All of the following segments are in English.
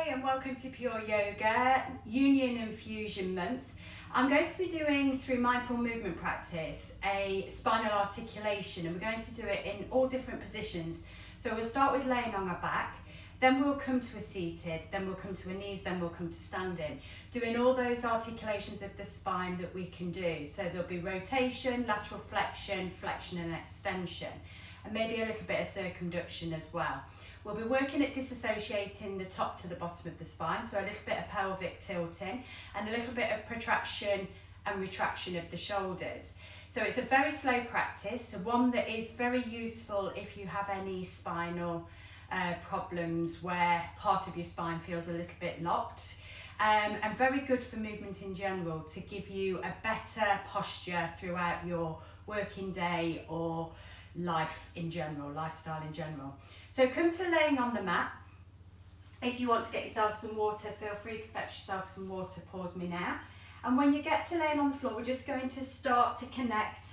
and welcome to Pure Yoga Union and Fusion Month. I'm going to be doing, through mindful movement practice, a spinal articulation, and we're going to do it in all different positions. So we'll start with laying on our back, then we'll come to a seated, then we'll come to a knees, then we'll come to standing, doing all those articulations of the spine that we can do. So there'll be rotation, lateral flexion, flexion and extension, and maybe a little bit of circumduction as well. We'll be working at disassociating the top to the bottom of the spine, so a little bit of pelvic tilting and a little bit of protraction and retraction of the shoulders. So it's a very slow practice, one that is very useful if you have any spinal problems where part of your spine feels a little bit locked, and very good for movement in general to give you a better posture throughout your working day or life in general, lifestyle in general. So come to laying on the mat. If you want to get yourself some water, feel free to fetch yourself some water, pause me now. And when you get to laying on the floor, we're just going to start to connect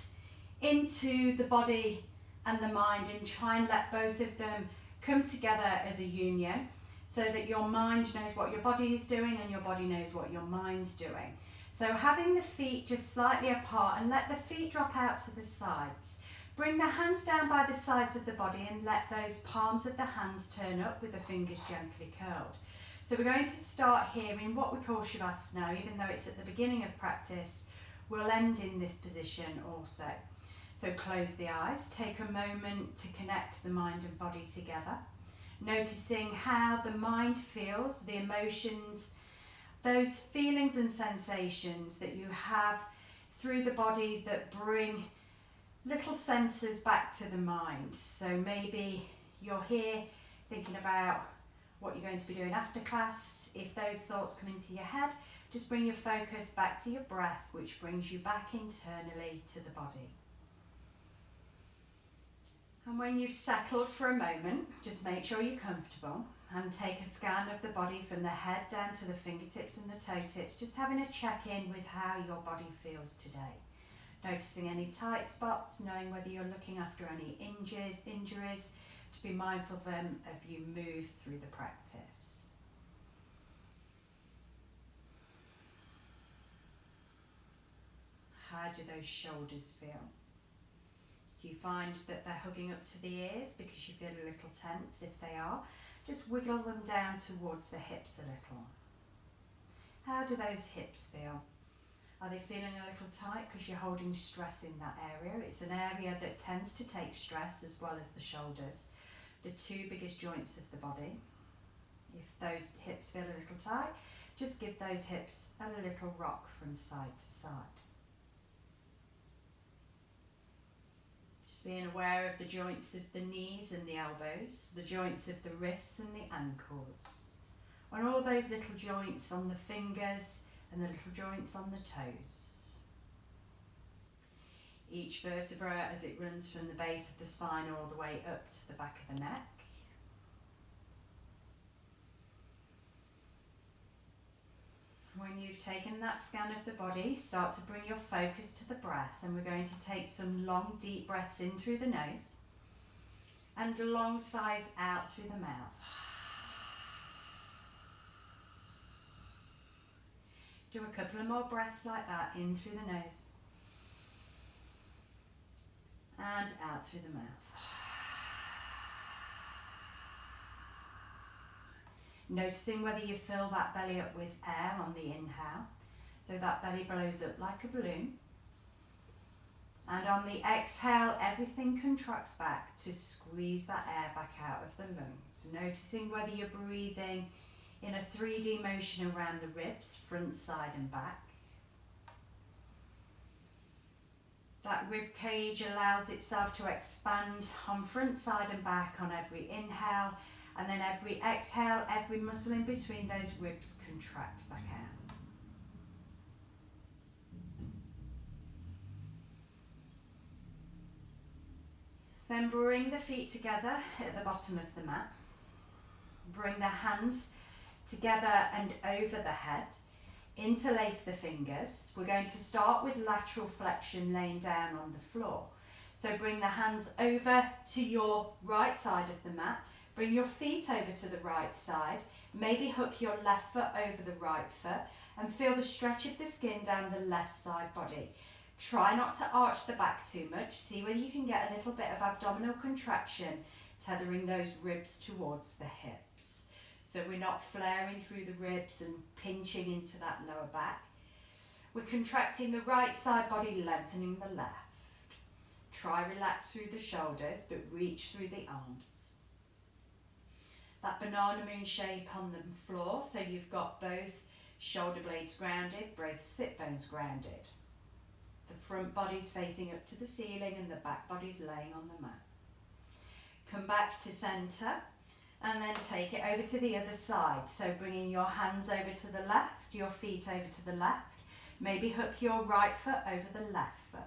into the body and the mind and try and let both of them come together as a union so that your mind knows what your body is doing and your body knows what your mind's doing. So having the feet just slightly apart and let the feet drop out to the sides. Bring the hands down by the sides of the body and let those palms of the hands turn up with the fingers gently curled. So we're going to start here in what we call Shavasana, even though it's at the beginning of practice, we'll end in this position also. So close the eyes, take a moment to connect the mind and body together, noticing how the mind feels, the emotions, those feelings and sensations that you have through the body that bring little senses back to the mind. So maybe you're here thinking about what you're going to be doing after class. If those thoughts come into your head, just bring your focus back to your breath, which brings you back internally to the body. And when you've settled for a moment, just make sure you're comfortable and take a scan of the body from the head down to the fingertips and the toe tips, just having a check-in with how your body feels today. Noticing any tight spots, knowing whether you're looking after any injuries, to be mindful then of you move through the practice. How do those shoulders feel? Do you find that they're hugging up to the ears because you feel a little tense? If they are, just wiggle them down towards the hips a little. How do those hips feel? Are they feeling a little tight because you're holding stress in that area? It's an area that tends to take stress as well as the shoulders, the two biggest joints of the body. If those hips feel a little tight, just give those hips a little rock from side to side. Just being aware of the joints of the knees and the elbows, the joints of the wrists and the ankles, and all those little joints on the fingers and the little joints on the toes. Each vertebra as it runs from the base of the spine all the way up to the back of the neck. When you've taken that scan of the body, start to bring your focus to the breath, and we're going to take some long deep breaths in through the nose and long sighs out through the mouth. Do a couple of more breaths like that, in through the nose and out through the mouth. Noticing whether you fill that belly up with air on the inhale, so that belly blows up like a balloon. And on the exhale, everything contracts back to squeeze that air back out of the lungs. Noticing whether you're breathing in a 3D motion around the ribs, front, side and back. That rib cage allows itself to expand on front, side and back on every inhale, and then every exhale, every muscle in between those ribs contract back out. Then bring the feet together at the bottom of the mat. Bring the hands together and over the head. Interlace the fingers. We're going to start with lateral flexion, laying down on the floor. So bring the hands over to your right side of the mat. Bring your feet over to the right side. Maybe hook your left foot over the right foot and feel the stretch of the skin down the left side body. Try not to arch the back too much. See whether you can get a little bit of abdominal contraction, tethering those ribs towards the hips. So we're not flaring through the ribs and pinching into that lower back. We're contracting the right side body, lengthening the left. Try relax through the shoulders, but reach through the arms. That banana moon shape on the floor, so you've got both shoulder blades grounded, both sit bones grounded. The front body's facing up to the ceiling and the back body's laying on the mat. Come back to centre and then take it over to the other side. So bringing your hands over to the left, your feet over to the left. Maybe hook your right foot over the left foot.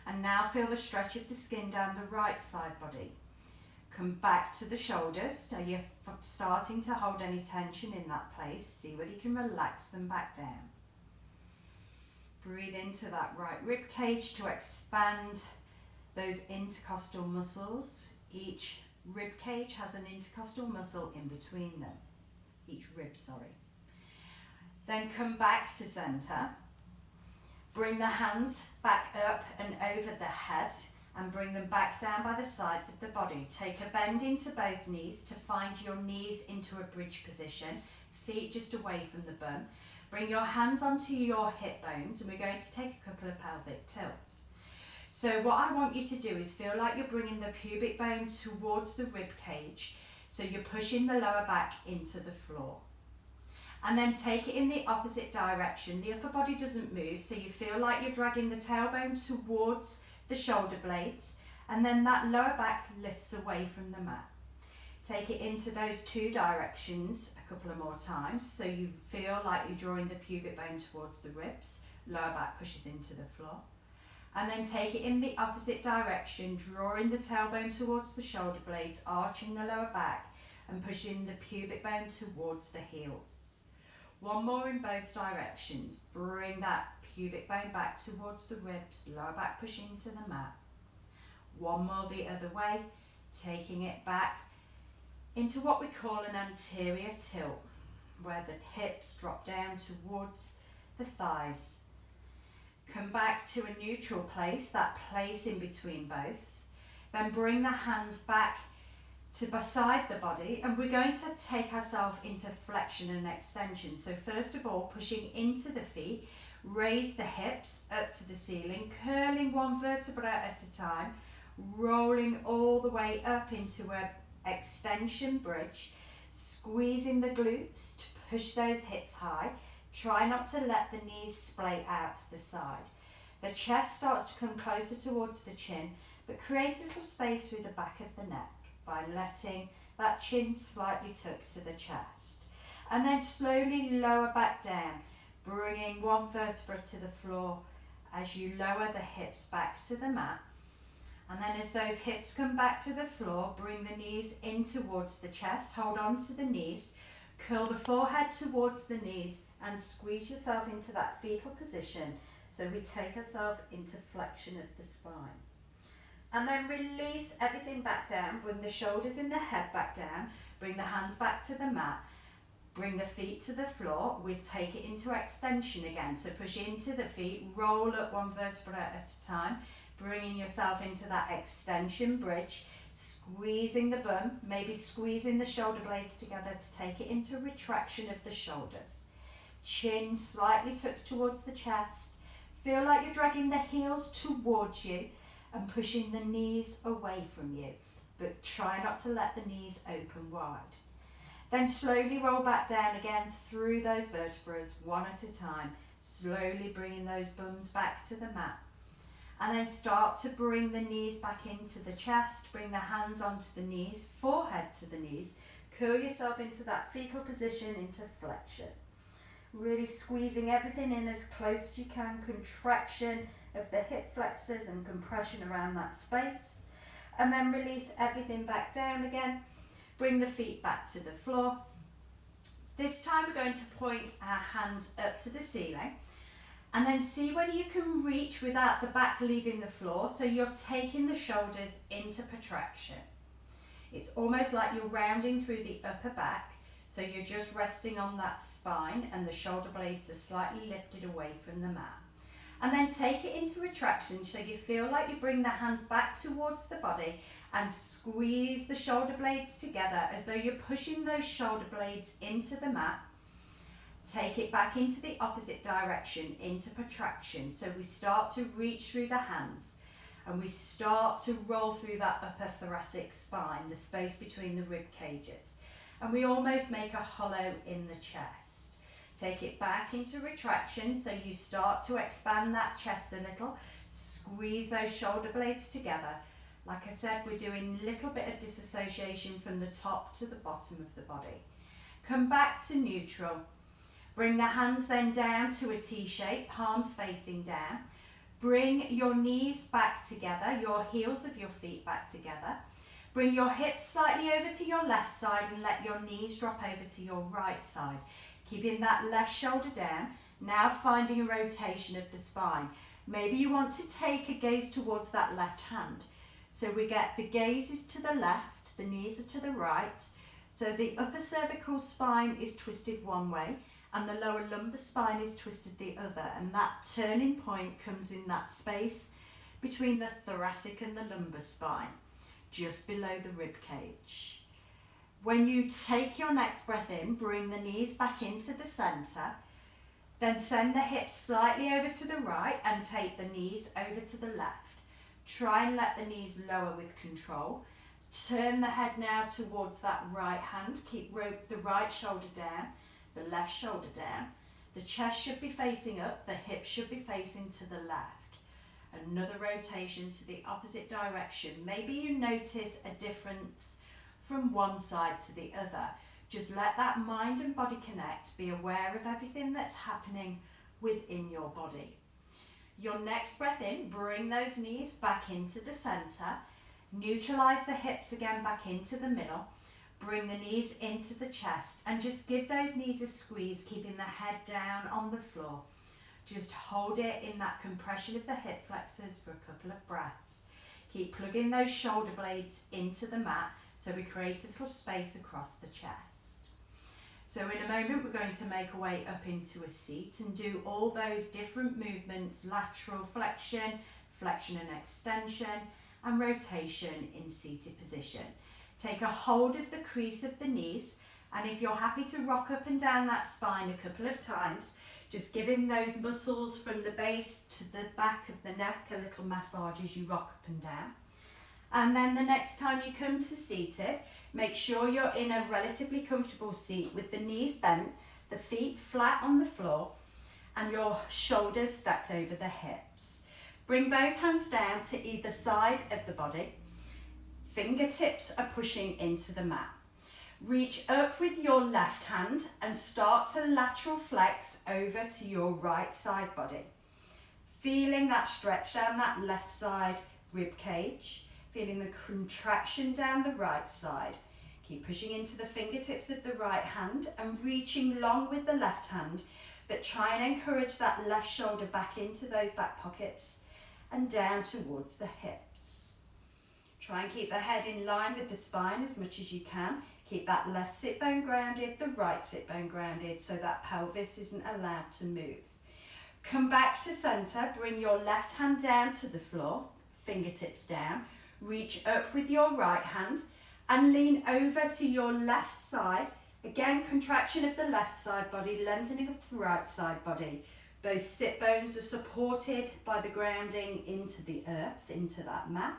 And now feel the stretch of the skin down the right side body. Come back to the shoulders. Are you starting to hold any tension in that place? See whether you can relax them back down. Breathe into that right rib cage to expand those intercostal muscles. Each rib cage has an intercostal muscle in between them. Each rib, sorry. Then come back to centre. Bring the hands back up and over the head and bring them back down by the sides of the body. Take a bend into both knees to find your knees into a bridge position, feet just away from the bum. Bring your hands onto your hip bones and we're going to take a couple of pelvic tilts. So what I want you to do is feel like you're bringing the pubic bone towards the rib cage, so you're pushing the lower back into the floor. And then take it in the opposite direction. The upper body doesn't move, so you feel like you're dragging the tailbone towards the shoulder blades, and then that lower back lifts away from the mat. Take it into those two directions a couple of more times, so you feel like you're drawing the pubic bone towards the ribs, lower back pushes into the floor. And then take it in the opposite direction, drawing the tailbone towards the shoulder blades, arching the lower back, and pushing the pubic bone towards the heels. One more in both directions. Bring that pubic bone back towards the ribs, lower back pushing into the mat. One more the other way, taking it back into what we call an anterior tilt, where the hips drop down towards the thighs. Come back to a neutral place, that place in between both. Then bring the hands back to beside the body, and we're going to take ourselves into flexion and extension. So first of all, pushing into the feet, raise the hips up to the ceiling, curling one vertebra at a time, rolling all the way up into an extension bridge, squeezing the glutes to push those hips high. Try not to let the knees splay out to the side. The chest starts to come closer towards the chin, but create a little space through the back of the neck by letting that chin slightly tuck to the chest. And then slowly lower back down, bringing one vertebra to the floor as you lower the hips back to the mat. And then as those hips come back to the floor, bring the knees in towards the chest, hold on to the knees, curl the forehead towards the knees and squeeze yourself into that fetal position, so we take ourselves into flexion of the spine. And then release everything back down, bring the shoulders and the head back down, bring the hands back to the mat, bring the feet to the floor. We take it into extension again, so push into the feet, roll up one vertebra at a time, bringing yourself into that extension bridge, squeezing the bum, maybe squeezing the shoulder blades together to take it into retraction of the shoulders. Chin slightly tucks towards the chest. Feel like you're dragging the heels towards you and pushing the knees away from you, but try not to let the knees open wide. Then slowly roll back down again through those vertebrae, one at a time, slowly bringing those bums back to the mat. And then start to bring the knees back into the chest, bring the hands onto the knees, forehead to the knees, curl yourself into that fetal position, into flexion. Really squeezing everything in as close as you can, contraction of the hip flexors and compression around that space. And then release everything back down again. Bring the feet back to the floor. This time we're going to point our hands up to the ceiling and then see whether you can reach without the back leaving the floor, so you're taking the shoulders into protraction. It's almost like you're rounding through the upper back, so you're just resting on that spine and the shoulder blades are slightly lifted away from the mat. And then take it into retraction, so you feel like you bring the hands back towards the body and squeeze the shoulder blades together as though you're pushing those shoulder blades into the mat. Take it back into the opposite direction, into protraction. So we start to reach through the hands and we start to roll through that upper thoracic spine, the space between the rib cages. And we almost make a hollow in the chest. Take it back into retraction, so you start to expand that chest a little. Squeeze those shoulder blades together. Like I said, we're doing a little bit of disassociation from the top to the bottom of the body. Come back to neutral. Bring the hands then down to a T shape, palms facing down. Bring your knees back together, your heels of your feet back together. Bring your hips slightly over to your left side and let your knees drop over to your right side. Keeping that left shoulder down, now finding a rotation of the spine. Maybe you want to take a gaze towards that left hand. So we get the gaze is to the left, the knees are to the right. So the upper cervical spine is twisted one way and the lower lumbar spine is twisted the other. And that turning point comes in that space between the thoracic and the lumbar spine, just below the rib cage. When you take your next breath in, bring the knees back into the center, then send the hips slightly over to the right and take the knees over to the left. Try and let the knees lower with control. Turn the head now towards that right hand. Keep the right shoulder down, the left shoulder down. The chest should be facing up, the hips should be facing to the left. Another rotation to the opposite direction. Maybe you notice a difference from one side to the other. Just let that mind and body connect. Be aware of everything that's happening within your body. Your next breath in, bring those knees back into the center. Neutralize the hips again back into the middle. Bring the knees into the chest and just give those knees a squeeze, keeping the head down on the floor. Just hold it in that compression of the hip flexors for a couple of breaths. Keep plugging those shoulder blades into the mat so we create a little space across the chest. So in a moment we're going to make our way up into a seat and do all those different movements: lateral flexion, flexion and extension, and rotation in seated position. Take a hold of the crease of the knees, and if you're happy to rock up and down that spine a couple of times, just giving those muscles from the base to the back of the neck a little massage as you rock up and down. And then the next time you come to seated, make sure you're in a relatively comfortable seat with the knees bent, the feet flat on the floor, and your shoulders stacked over the hips. Bring both hands down to either side of the body. Fingertips are pushing into the mat. Reach up with your left hand and start to lateral flex over to your right side body. Feeling that stretch down that left side rib cage. Feeling the contraction down the right side. Keep pushing into the fingertips of the right hand and reaching long with the left hand, but try and encourage that left shoulder back into those back pockets and down towards the hips. Try and keep the head in line with the spine as much as you can. Keep that left sit bone grounded, the right sit bone grounded, so that pelvis isn't allowed to move. Come back to center, bring your left hand down to the floor, fingertips down. Reach up with your right hand and lean over to your left side. Again, contraction of the left side body, lengthening of the right side body. Both sit bones are supported by the grounding into the earth, into that mat.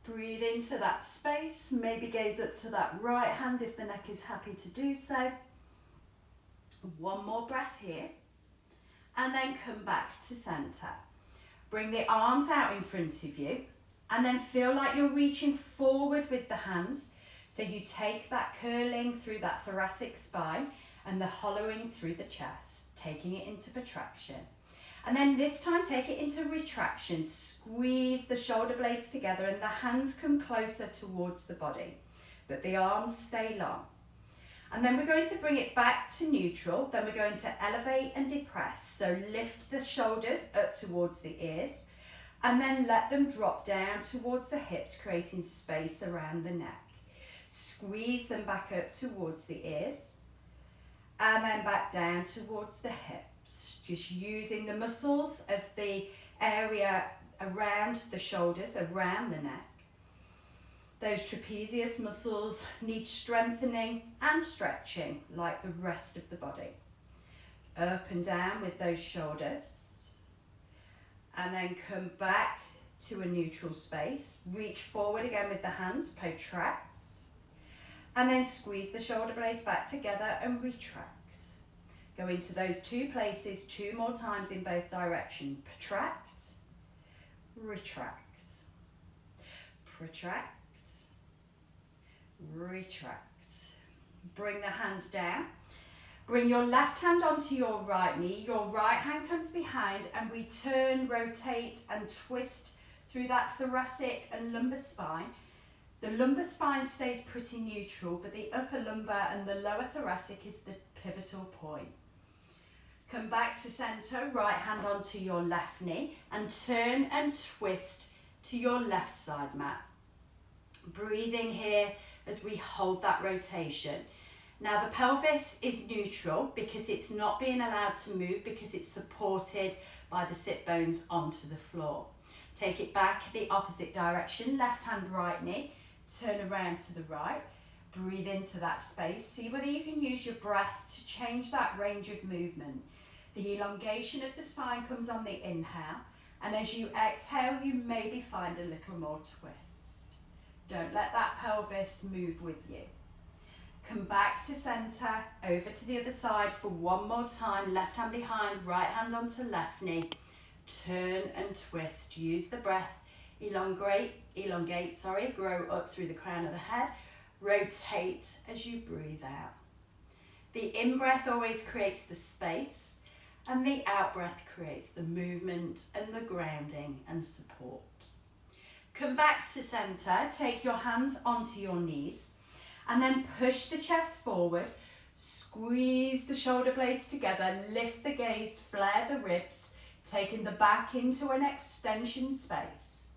Breathe into that space. Maybe gaze up to that right hand if the neck is happy to do so. One more breath here. And then come back to center. Bring the arms out in front of you. And then feel like you're reaching forward with the hands. So you take that curling through that thoracic spine and the hollowing through the chest, taking it into protraction. And then this time take it into retraction. Squeeze the shoulder blades together and the hands come closer towards the body, but the arms stay long. And then we're going to bring it back to neutral. Then we're going to elevate and depress. So lift the shoulders up towards the ears. and then let them drop down towards the hips, creating space around the neck. Squeeze them back up towards the ears, and then back down towards the hips, just using the muscles of the area around the shoulders, around the neck. Those trapezius muscles need strengthening and stretching like the rest of the body. Up and down with those shoulders, and then come back to a neutral space. Reach forward again with the hands, protract, and then squeeze the shoulder blades back together and retract. Go into those two places 2 more times in both directions. Protract, retract, protract, retract. Bring the hands down. Bring your left hand onto your right knee. Your right hand comes behind, and we turn, rotate and twist through that thoracic and lumbar spine. The lumbar spine stays pretty neutral, but the upper lumbar and the lower thoracic is the pivotal point. Come back to center, right hand onto your left knee, and turn and twist to your left side mat. Breathing here as we hold that rotation. Now the pelvis is neutral because it's not being allowed to move because it's supported by the sit bones onto the floor. Take it back the opposite direction, left hand, right knee, turn around to the right, breathe into that space. See whether you can use your breath to change that range of movement. The elongation of the spine comes on the inhale, and as you exhale, you maybe find a little more twist. Don't let that pelvis move with you. Come back to center, over to the other side for one more time. Left hand behind, right hand onto left knee. Turn and twist. Use the breath. Elongate, grow up through the crown of the head. Rotate as you breathe out. The in-breath always creates the space, and the out-breath creates the movement and the grounding and support. Come back to center, take your hands onto your knees, and then push the chest forward, squeeze the shoulder blades together, lift the gaze, flare the ribs, taking the back into an extension space.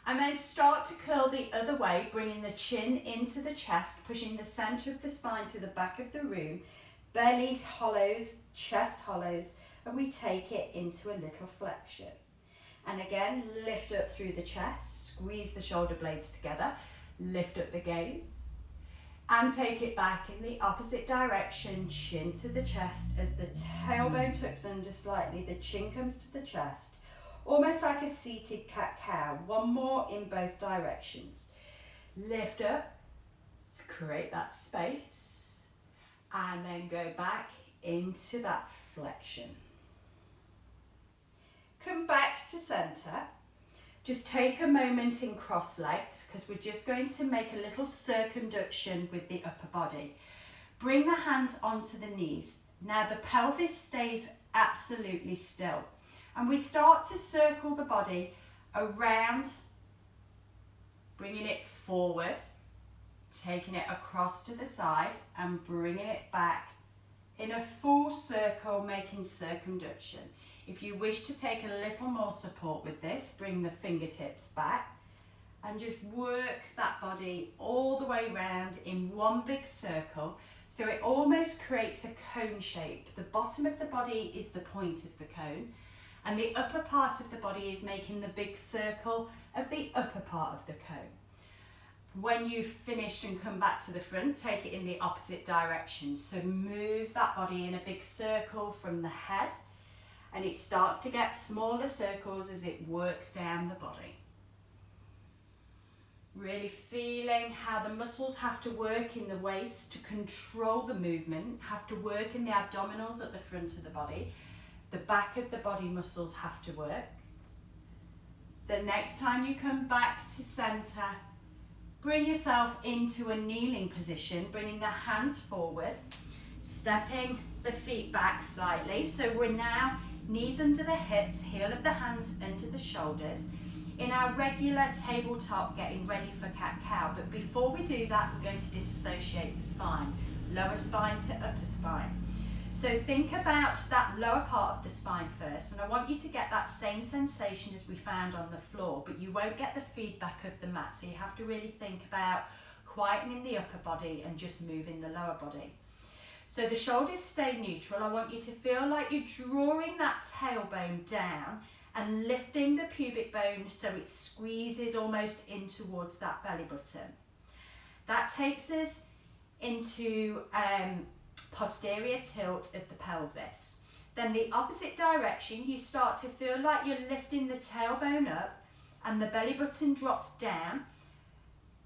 And then start to curl the other way, bringing the chin into the chest, pushing the center of the spine to the back of the room, belly hollows, chest hollows, and we take it into a little flexion. And again, lift up through the chest, squeeze the shoulder blades together, lift up the gaze, and take it back in the opposite direction, chin to the chest as the tailbone tucks under slightly, the chin comes to the chest, almost like a seated cat-cow. One more in both directions. Lift up to create that space, and then go back into that flexion. Come back to center. Just take a moment in cross-legged because we're just going to make a little circumduction with the upper body. Bring the hands onto the knees. Now the pelvis stays absolutely still, and we start to circle the body around, bringing it forward, taking it across to the side and bringing it back in a full circle, making circumduction. If you wish to take a little more support with this, bring the fingertips back and just work that body all the way round in one big circle, so it almost creates a cone shape. The bottom of the body is the point of the cone, and the upper part of the body is making the big circle of the upper part of the cone. When you've finished and come back to the front, take it in the opposite direction. So move that body in a big circle from the head, and it starts to get smaller circles as it works down the body. Really feeling how the muscles have to work in the waist to control the movement, have to work in the abdominals at the front of the body. The back of the body muscles have to work. The next time you come back to center, bring yourself into a kneeling position, bringing the hands forward, stepping the feet back slightly. So we're now knees under the hips, heel of the hands under the shoulders, in our regular tabletop, getting ready for cat-cow. But before we do that, we're going to disassociate the spine, lower spine to upper spine. So think about that lower part of the spine first, and I want you to get that same sensation as we found on the floor, but you won't get the feedback of the mat, so you have to really think about quietening the upper body and just moving the lower body. So the shoulders stay neutral. I want you to feel like you're drawing that tailbone down and lifting the pubic bone so it squeezes almost in towards that belly button. That takes us into posterior tilt of the pelvis. Then the opposite direction, you start to feel like you're lifting the tailbone up and the belly button drops down.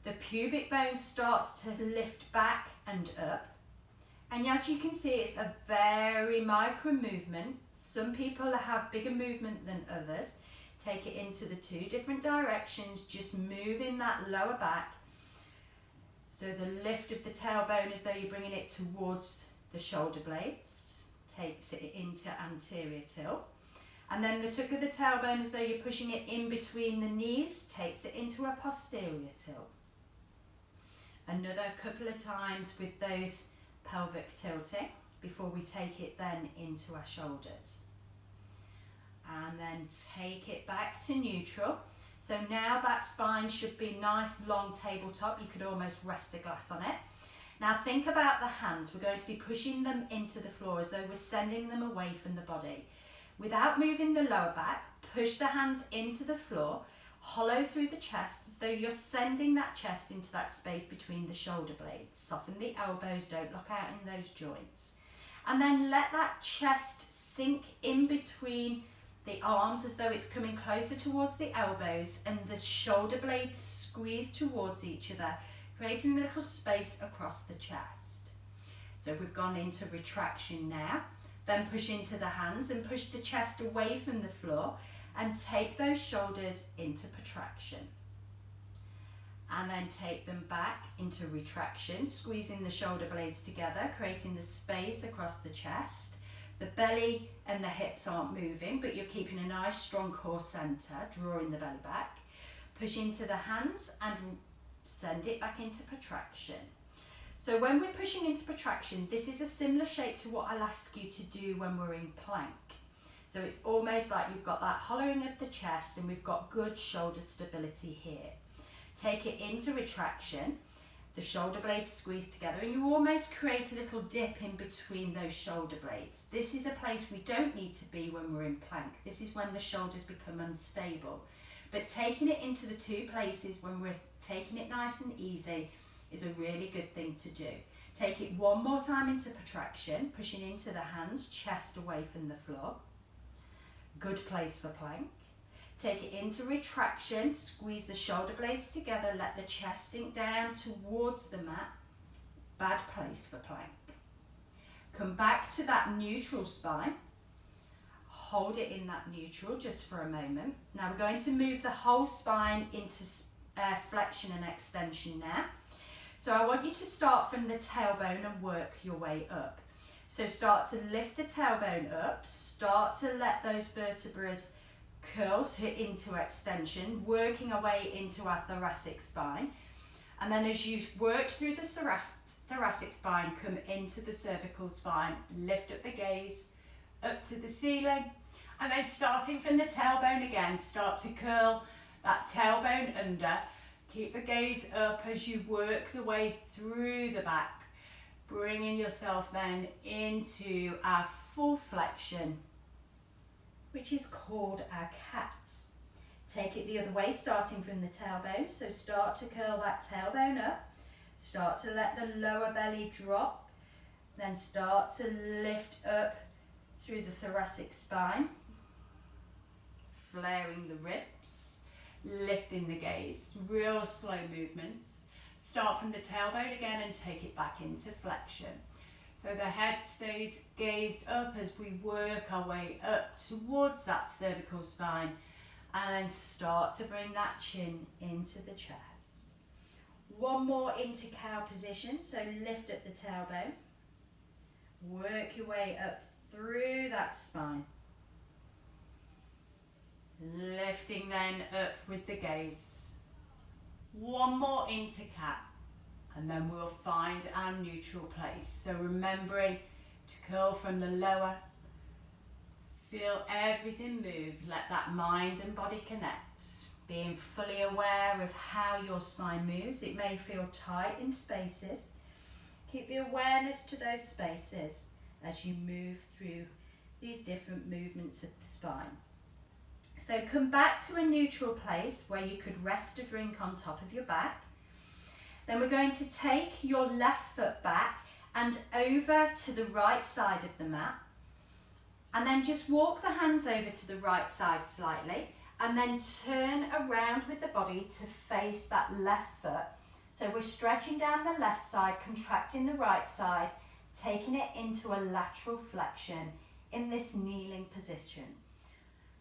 The pubic bone starts to lift back and up. And as you can see, it's a very micro movement. Some people have bigger movement than others. Take it into the two different directions, just moving that lower back. So the lift of the tailbone as though you're bringing it towards the shoulder blades, takes it into anterior tilt. And then the tuck of the tailbone as though you're pushing it in between the knees, takes it into a posterior tilt. Another couple of times with those pelvic tilting before we take it then into our shoulders. And then take it back to neutral. So now that spine should be nice long tabletop. You could almost rest a glass on it. Now think about the hands. We're going to be pushing them into the floor as though we're sending them away from the body. Without moving the lower back, push the hands into the floor, hollow through the chest as though you're sending that chest into that space between the shoulder blades. Soften the elbows, don't lock out in those joints. And then let that chest sink in between the arms as though it's coming closer towards the elbows, and the shoulder blades squeeze towards each other, creating a little space across the chest. So we've gone into retraction now. Then push into the hands and push the chest away from the floor and take those shoulders into protraction. And then take them back into retraction, squeezing the shoulder blades together, creating the space across the chest. The belly and the hips aren't moving, but you're keeping a nice strong core center, drawing the belly back. Push into the hands and send it back into protraction. So when we're pushing into protraction, this is a similar shape to what I'll ask you to do when we're in plank. So it's almost like you've got that hollowing of the chest and we've got good shoulder stability here. Take it into retraction. The shoulder blades squeeze together and you almost create a little dip in between those shoulder blades. This is a place we don't need to be when we're in plank. This is when the shoulders become unstable. But taking it into the two places when we're taking it nice and easy is a really good thing to do. Take it one more time into protraction, pushing into the hands, chest away from the floor. Good place for plank. Take it into retraction, squeeze the shoulder blades together, let the chest sink down towards the mat. Bad place for plank. Come back to that neutral spine. Hold it in that neutral just for a moment. Now we're going to move the whole spine into flexion and extension now. So I want you to start from the tailbone and work your way up. So start to lift the tailbone up, start to let those vertebrae curl into extension, working our way into our thoracic spine. And then as you've worked through the thoracic spine, come into the cervical spine, lift up the gaze, up to the ceiling, and then starting from the tailbone again, start to curl that tailbone under. Keep the gaze up as you work the way through the back, bringing yourself then into our full flexion, which is called our cat. Take it the other way, starting from the tailbone. So start to curl that tailbone up, start to let the lower belly drop, then start to lift up through the thoracic spine, flaring the ribs, lifting the gaze, real slow movements. Start from the tailbone again and take it back into flexion. So the head stays gazed up as we work our way up towards that cervical spine, and then start to bring that chin into the chest. One more into cow position, so lift up the tailbone, work your way up through that spine. Lifting then up with the gaze. One more into cat, and then we'll find our neutral place. So remembering to curl from the lower. Feel everything move, let that mind and body connect. Being fully aware of how your spine moves. It may feel tight in spaces. Keep the awareness to those spaces as you move through these different movements of the spine. So come back to a neutral place where you could rest a drink on top of your back. Then we're going to take your left foot back and over to the right side of the mat. And then just walk the hands over to the right side slightly and then turn around with the body to face that left foot. So we're stretching down the left side, contracting the right side, taking it into a lateral flexion in this kneeling position.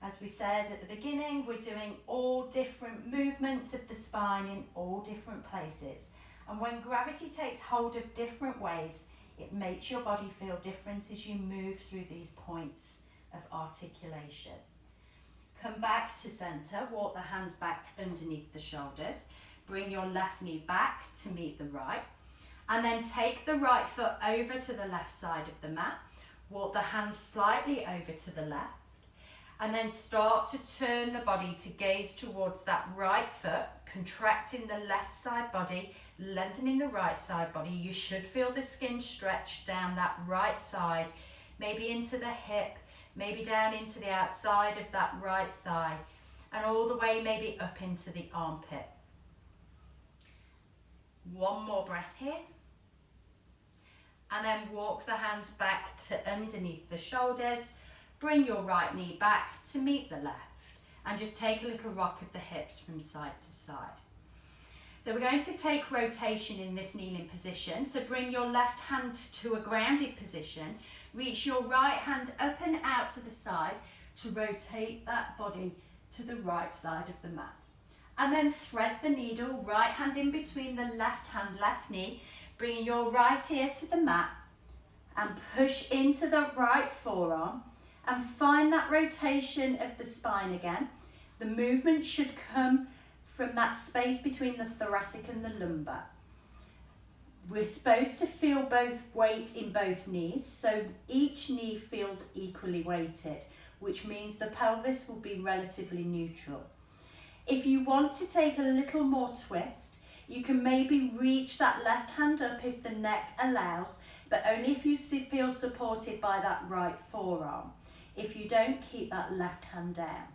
As we said at the beginning, we're doing all different movements of the spine in all different places. And when gravity takes hold of different ways, it makes your body feel different as you move through these points of articulation. Come back to center, walk the hands back underneath the shoulders. Bring your left knee back to meet the right. And then take the right foot over to the left side of the mat. Walk the hands slightly over to the left. And then start to turn the body to gaze towards that right foot, contracting the left side body, lengthening the right side body. You should feel the skin stretch down that right side, maybe into the hip, maybe down into the outside of that right thigh, and all the way maybe up into the armpit. One more breath here. And then walk the hands back to underneath the shoulders. Bring your right knee back to meet the left. And just take a little rock of the hips from side to side. So we're going to take rotation in this kneeling position. So bring your left hand to a grounded position. Reach your right hand up and out to the side to rotate that body to the right side of the mat. And then thread the needle, right hand in between the left hand, left knee, bringing your right ear to the mat and push into the right forearm and find that rotation of the spine again. The movement should come from that space between the thoracic and the lumbar. We're supposed to feel both weight in both knees, so each knee feels equally weighted, which means the pelvis will be relatively neutral. If you want to take a little more twist, you can maybe reach that left hand up if the neck allows, but only if you feel supported by that right forearm. If you don't, keep that left hand down.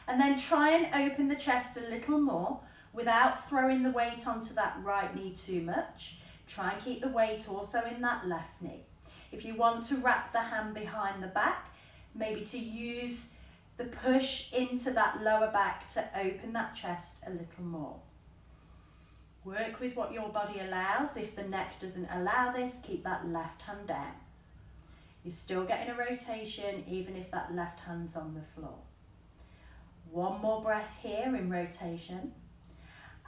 And then try and open the chest a little more without throwing the weight onto that right knee too much. Try and keep the weight also in that left knee. If you want to wrap the hand behind the back, maybe to use the push into that lower back to open that chest a little more. Work with what your body allows. If the neck doesn't allow this, keep that left hand down. You're still getting a rotation even if that left hand's on the floor. One more breath here in rotation.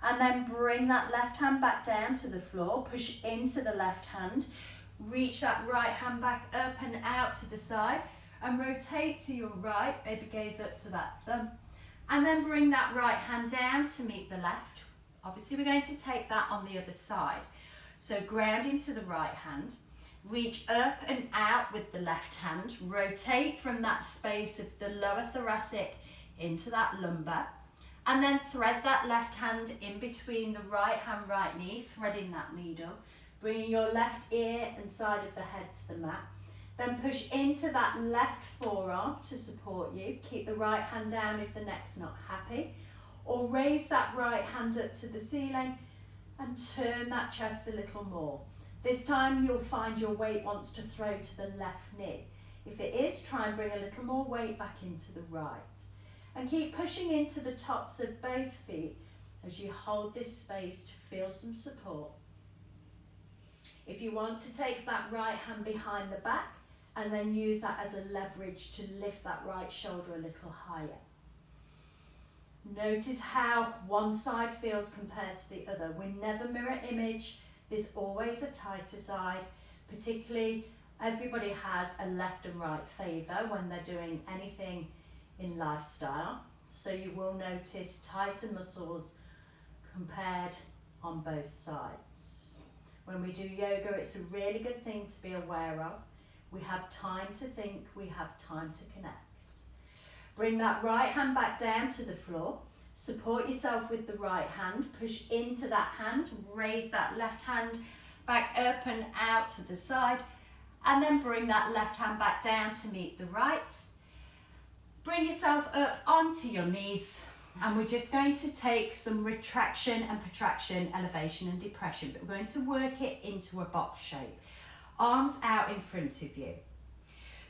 And then bring that left hand back down to the floor. Push into the left hand. Reach that right hand back up and out to the side. And rotate to your right, maybe gaze up to that thumb. And then bring that right hand down to meet the left. Obviously we're going to take that on the other side. So ground into the right hand. Reach up and out with the left hand. Rotate from that space of the lower thoracic into that lumbar. And then thread that left hand in between the right hand, right knee, threading that needle. Bringing your left ear and side of the head to the mat. Then push into that left forearm to support you. Keep the right hand down if the neck's not happy. Or raise that right hand up to the ceiling and turn that chest a little more. This time you'll find your weight wants to throw to the left knee. If it is, try and bring a little more weight back into the right. And keep pushing into the tops of both feet as you hold this space to feel some support. If you want to take that right hand behind the back and then use that as a leverage to lift that right shoulder a little higher. Notice how one side feels compared to the other. We never mirror image. There's always a tighter side, particularly everybody has a left and right favour when they're doing anything in lifestyle. So you will notice tighter muscles compared on both sides. When we do yoga, it's a really good thing to be aware of. We have time to think, we have time to connect. Bring that right hand back down to the floor. Support yourself with the right hand, push into that hand, raise that left hand back up and out to the side, and then bring that left hand back down to meet the right. Bring yourself up onto your knees, and we're just going to take some retraction and protraction, elevation and depression, but we're going to work it into a box shape. Arms out in front of you.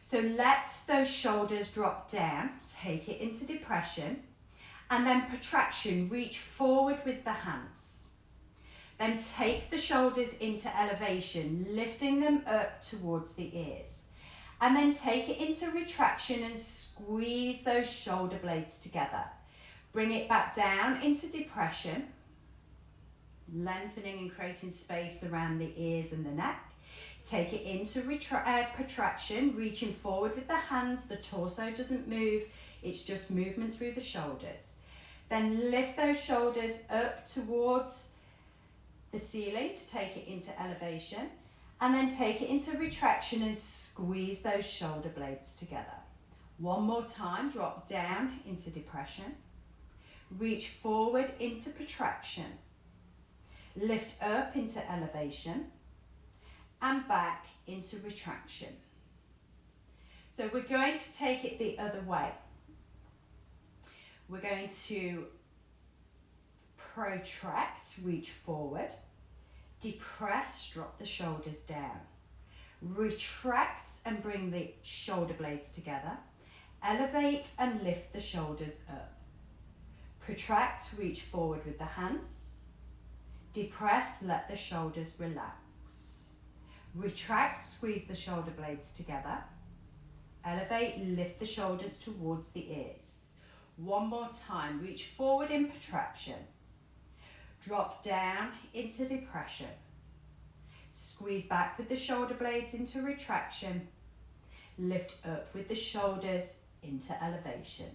So let those shoulders drop down, take it into depression, and then protraction, reach forward with the hands. Then take the shoulders into elevation, lifting them up towards the ears. And then take it into retraction and squeeze those shoulder blades together. Bring it back down into depression, lengthening and creating space around the ears and the neck. Take it into protraction, reaching forward with the hands. The torso doesn't move, it's just movement through the shoulders. Then lift those shoulders up towards the ceiling to take it into elevation. And then take it into retraction and squeeze those shoulder blades together. One more time, drop down into depression. Reach forward into protraction. Lift up into elevation. And back into retraction. So we're going to take it the other way. We're going to protract, reach forward, depress, drop the shoulders down, retract and bring the shoulder blades together, elevate and lift the shoulders up, protract, reach forward with the hands, depress, let the shoulders relax, retract, squeeze the shoulder blades together, elevate, lift the shoulders towards the ears. One more time, reach forward in protraction, drop down into depression, squeeze back with the shoulder blades into retraction, lift up with the shoulders into elevation.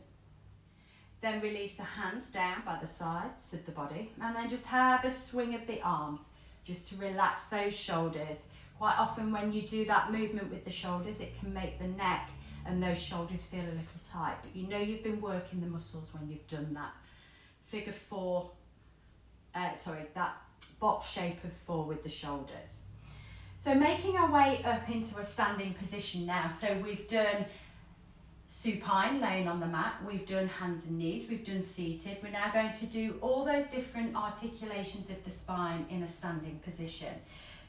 Then release the hands down by the sides of the body and then just have a swing of the arms just to relax those shoulders. Quite often when you do that movement with the shoulders, it can make the neck and those shoulders feel a little tight, but you know you've been working the muscles when you've done that figure four, that box shape of four with the shoulders. So making our way up into a standing position now. So we've done supine, laying on the mat, we've done hands and knees, we've done seated. We're now going to do all those different articulations of the spine in a standing position.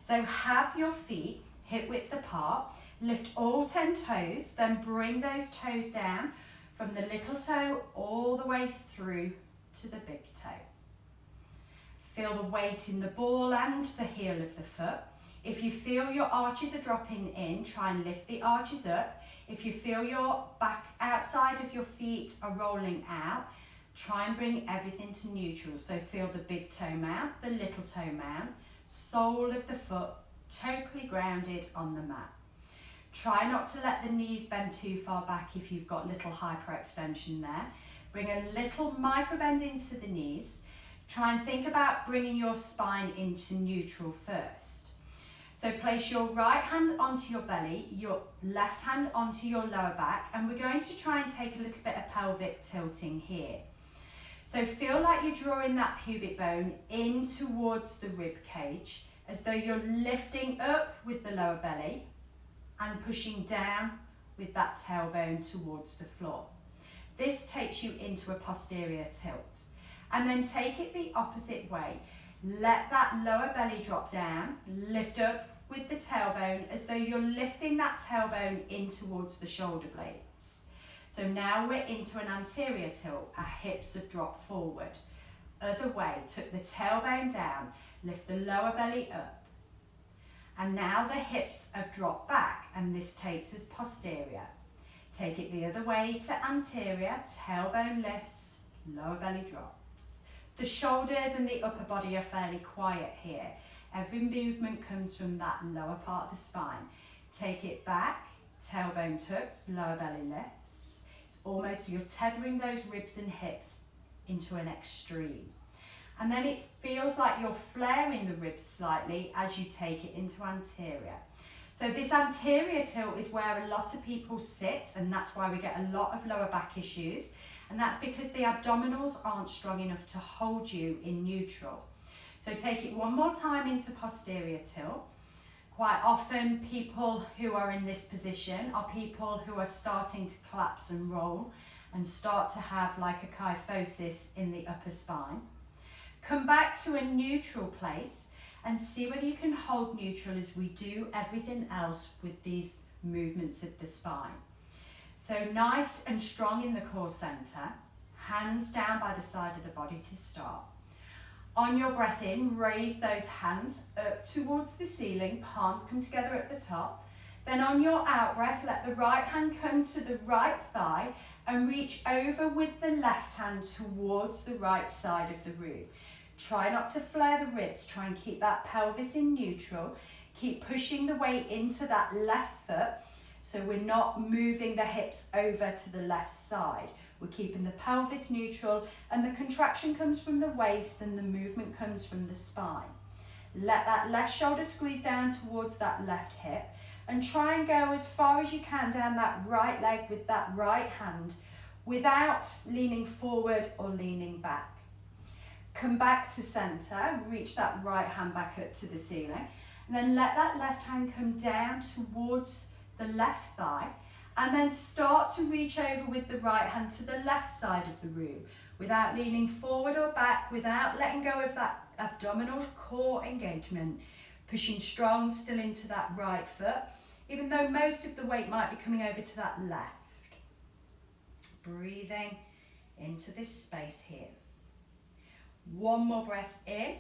So have your feet hip width apart, lift all 10 toes, then bring those toes down from the little toe all the way through to the big toe. Feel the weight in the ball and the heel of the foot. If you feel your arches are dropping in, try and lift the arches up. If you feel your back outside of your feet are rolling out, try and bring everything to neutral. So feel the big toe mount, the little toe mount, sole of the foot totally grounded on the mat. Try not to let the knees bend too far back if you've got little hyperextension there. Bring a little micro bend into the knees. Try and think about bringing your spine into neutral first. So place your right hand onto your belly, your left hand onto your lower back, and we're going to try and take a little bit of pelvic tilting here. So feel like you're drawing that pubic bone in towards the rib cage, as though you're lifting up with the lower belly and pushing down with that tailbone towards the floor. This takes you into a posterior tilt. And then take it the opposite way. Let that lower belly drop down, lift up with the tailbone as though you're lifting that tailbone in towards the shoulder blades. So now we're into an anterior tilt, our hips have dropped forward. Other way, took the tailbone down, lift the lower belly up. And now the hips have dropped back and this takes us posterior. Take it the other way to anterior, tailbone lifts, lower belly drops. The shoulders and the upper body are fairly quiet here. Every movement comes from that lower part of the spine. Take it back, tailbone tucks, lower belly lifts. It's almost you're tethering those ribs and hips into an extreme. And then it feels like you're flaring the ribs slightly as you take it into anterior. So this anterior tilt is where a lot of people sit, and that's why we get a lot of lower back issues. And that's because the abdominals aren't strong enough to hold you in neutral. So take it one more time into posterior tilt. Quite often people who are in this position are people who are starting to collapse and roll and start to have like a kyphosis in the upper spine. Come back to a neutral place and see whether you can hold neutral as we do everything else with these movements of the spine. So nice and strong in the core center, hands down by the side of the body to start. On your breath in, raise those hands up towards the ceiling, palms come together at the top. Then on your out breath, let the right hand come to the right thigh and reach over with the left hand towards the right side of the room. Try not to flare the ribs, try and keep that pelvis in neutral. Keep pushing the weight into that left foot so we're not moving the hips over to the left side. We're keeping the pelvis neutral and the contraction comes from the waist and the movement comes from the spine. Let that left shoulder squeeze down towards that left hip and try and go as far as you can down that right leg with that right hand without leaning forward or leaning back. Come back to center, reach that right hand back up to the ceiling, and then let that left hand come down towards the left thigh, and then start to reach over with the right hand to the left side of the room without leaning forward or back, without letting go of that abdominal core engagement, pushing strong still into that right foot, even though most of the weight might be coming over to that left. Breathing into this space here. One more breath in,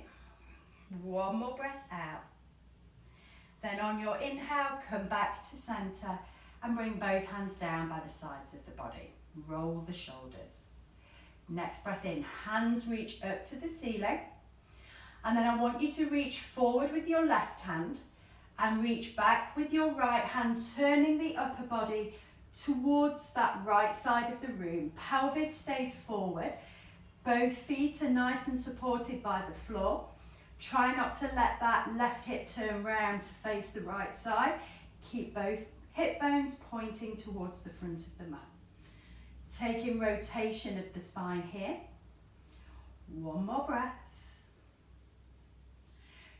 one more breath out. Then on your inhale, come back to center and bring both hands down by the sides of the body. Roll the shoulders. Next breath in, hands reach up to the ceiling. And then I want you to reach forward with your left hand and reach back with your right hand, turning the upper body towards that right side of the room. Pelvis stays forward. Both feet are nice and supported by the floor. Try not to let that left hip turn round to face the right side. Keep both hip bones pointing towards the front of the mat. Taking rotation of the spine here. One more breath.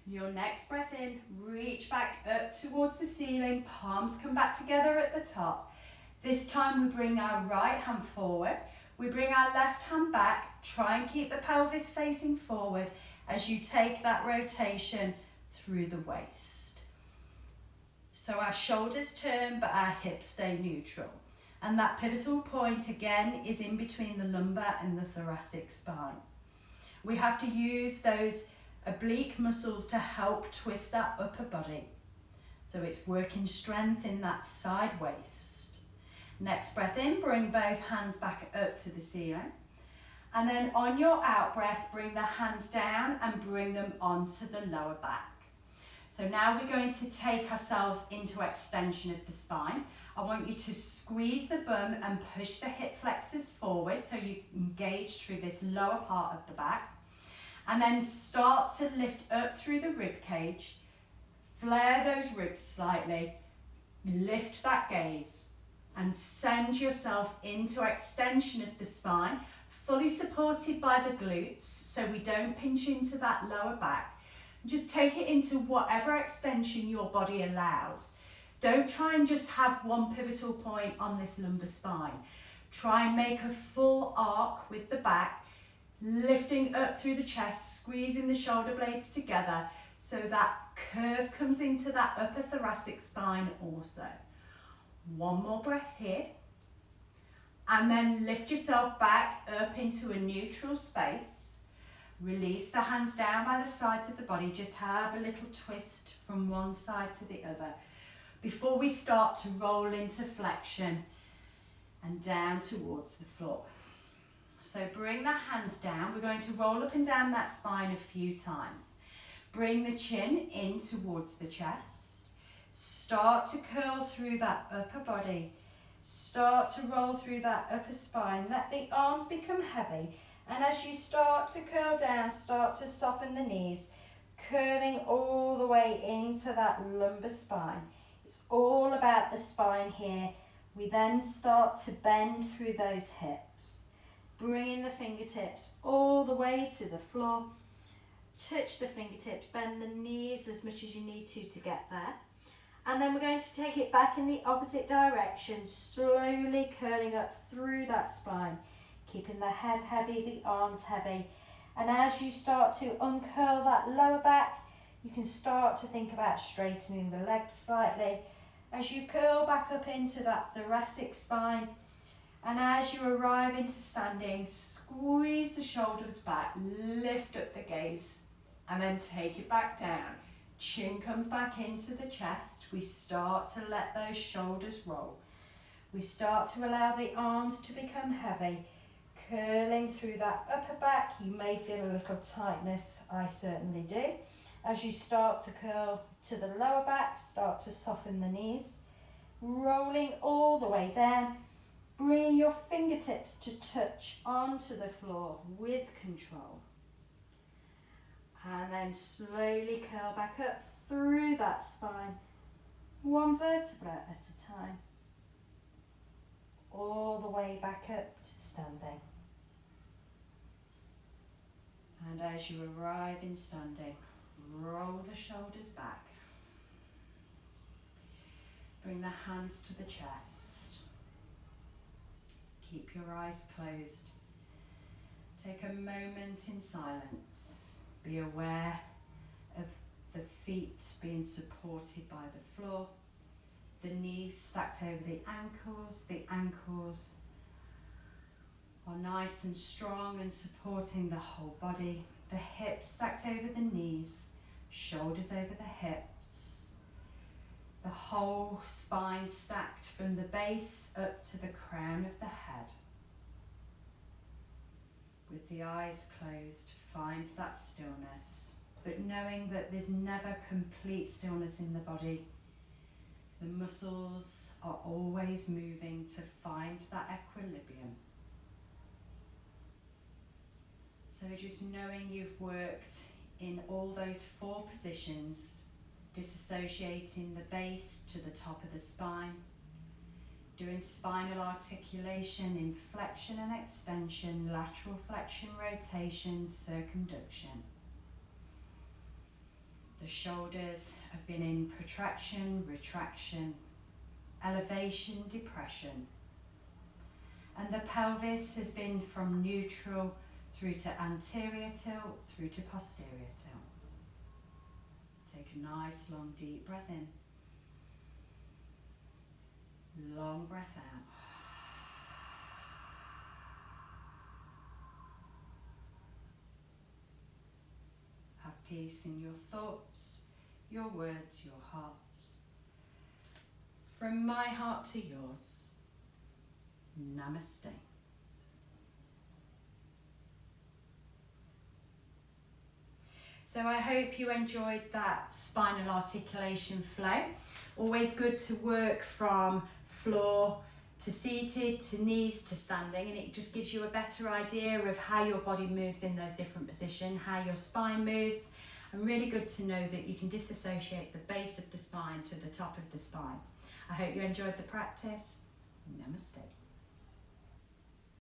Your next breath in, reach back up towards the ceiling, palms come back together at the top. This time we bring our right hand forward. We bring our left hand back, try and keep the pelvis facing forward as you take that rotation through the waist. So our shoulders turn, but our hips stay neutral. And that pivotal point again is in between the lumbar and the thoracic spine. We have to use those oblique muscles to help twist that upper body. So it's working strength in that side waist. Next breath in, bring both hands back up to the ceiling. And then on your out breath, bring the hands down and bring them onto the lower back. So now we're going to take ourselves into extension of the spine. I want you to squeeze the bum and push the hip flexors forward so you engage through this lower part of the back. And then start to lift up through the rib cage. Flare those ribs slightly. Lift that gaze. And send yourself into extension of the spine, fully supported by the glutes so we don't pinch into that lower back. Just take it into whatever extension your body allows. Don't try and just have one pivotal point on this lumbar spine. Try and make a full arc with the back, lifting up through the chest, squeezing the shoulder blades together so that curve comes into that upper thoracic spine also. One more breath here, and then lift yourself back up into a neutral space. Release the hands down by the sides of the body. Just have a little twist from one side to the other before we start to roll into flexion and down towards the floor. So bring the hands down. We're going to roll up and down that spine a few times. Bring the chin in towards the chest. Start to curl through that upper body. Start to roll through that upper spine. Let the arms become heavy. And as you start to curl down, start to soften the knees, curling all the way into that lumbar spine. It's all about the spine here. We then start to bend through those hips, bringing the fingertips all the way to the floor. Touch the fingertips, bend the knees as much as you need to get there. And then we're going to take it back in the opposite direction, slowly curling up through that spine, keeping the head heavy, the arms heavy. And as you start to uncurl that lower back, you can start to think about straightening the legs slightly. As you curl back up into that thoracic spine, and as you arrive into standing, squeeze the shoulders back, lift up the gaze, and then take it back down. Chin comes back into the chest. We start to let those shoulders roll. We start to allow the arms to become heavy, curling through that upper back. You may feel a little tightness, I certainly do. As you start to curl to the lower back, start to soften the knees, rolling all the way down, bringing your fingertips to touch onto the floor with control. And then slowly curl back up through that spine, one vertebra at a time, all the way back up to standing. And as you arrive in standing, roll the shoulders back. Bring the hands to the chest. Keep your eyes closed. Take a moment in silence. Be aware of the feet being supported by the floor, the knees stacked over the ankles. The ankles are nice and strong and supporting the whole body. The hips stacked over the knees, shoulders over the hips. The whole spine stacked from the base up to the crown of the head. With the eyes closed, find that stillness, but knowing that there's never complete stillness in the body. The muscles are always moving to find that equilibrium. So just knowing you've worked in all those 4 positions, disassociating the base to the top of the spine, doing spinal articulation in flexion and extension, lateral flexion, rotation, circumduction. The shoulders have been in protraction, retraction, elevation, depression. And the pelvis has been from neutral through to anterior tilt, through to posterior tilt. Take a nice long deep breath in. Long breath out. Have peace in your thoughts, your words, your hearts. From my heart to yours, Namaste. So I hope you enjoyed that spinal articulation flow. Always good to work from floor to seated, to knees, to standing, and it just gives you a better idea of how your body moves in those different positions, how your spine moves, and really good to know that you can disassociate the base of the spine to the top of the spine. I hope you enjoyed the practice. Namaste.